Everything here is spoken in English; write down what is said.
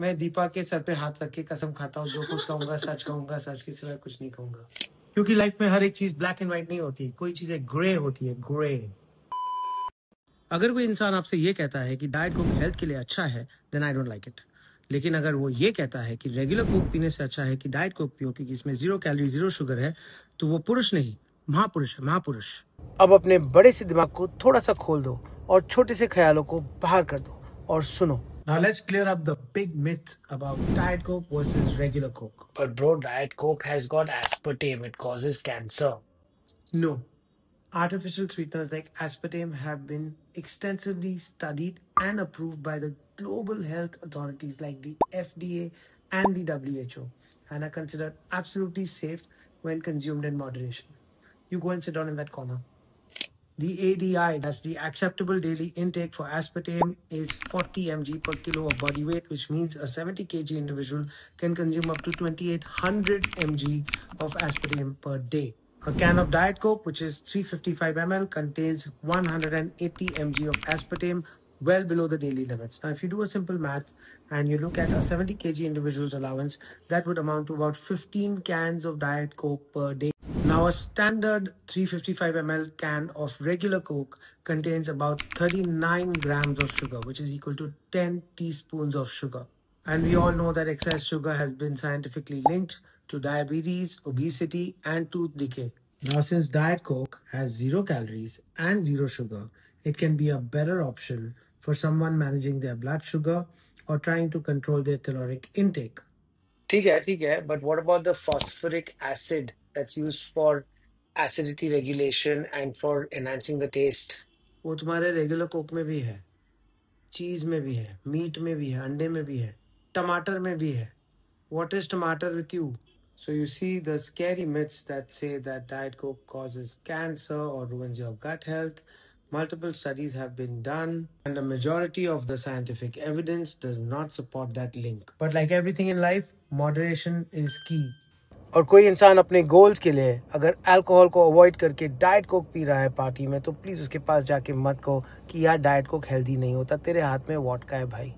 मैं दीपा के सर पे हाथ रख के कसम खाता हूँ, जो कुछ कहूंगा सच के सिवाय कुछ नहीं कहूंगा। क्योंकि लाइफ में हर एक चीज ब्लैक एंड व्हाइट नहीं होती, कोई चीजें ग्रे होती है, ग्रे। अगर कोई इंसान आपसे ये कहता है कि डाइट कोक हेल्थ के लिए अच्छा है, then I don't like it. लेकिन अगर वो ये कहता है कि रेगुलर कोक पीने से अच्छा है कि डाइट कोक पियो क्योंकि इसमें 0 कैलोरी 0 शुगर है, तो वो पुरुष नहीं, महापुरुष है, महापुरुष। अब अपने बड़े से दिमाग को थोड़ा सा खोल दो और छोटे से ख्यालों को बाहर कर दो और सुनो। Now let's clear up the big myth about Diet Coke versus regular Coke. But bro, Diet Coke has got aspartame. It causes cancer. No. Artificial sweeteners like aspartame have been extensively studied and approved by the global health authorities like the FDA and the WHO and are considered absolutely safe when consumed in moderation. You go and sit down in that corner. The ADI, that's the acceptable daily intake for aspartame, is 40 mg per kilo of body weight, which means a 70 kg individual can consume up to 2800 mg of aspartame per day. A can of Diet Coke, which is 355 ml, contains 180 mg of aspartame, well below the daily limits. Now, if you do a simple math and you look at a 70 kg individual's allowance, that would amount to about 15 cans of Diet Coke per day. Now, a standard 355 ml can of regular Coke contains about 39 grams of sugar, which is equal to 10 teaspoons of sugar. And we all know that excess sugar has been scientifically linked to diabetes, obesity, and tooth decay. Now, since Diet Coke has 0 calories and 0 sugar, it can be a better option for someone managing their blood sugar or trying to control their caloric intake. ठीक है, but what about the phosphoric acid that's used for acidity regulation and for enhancing the taste? वो तुम्हारे regular Coke में भी है, चीज में भी है, मीट में भी है, अंडे में भी है, टमाटर में भी है. What is tomato with you? So you see the scary myths that say that Diet Coke causes cancer or ruins your gut health. Multiple studies have been done and the majority of the scientific evidence does not support that link. But like everything in life, moderation is key. और कोई इंसान अपने goals के लिए अगर alcohol को avoid करके diet Coke P रहा है पार्टी में, तो प्लीज़ उसके पास जाके मत कहो कि यार डाइट कोक हेल्दी नहीं होता, तेरे हाथ में वोडका है भाई.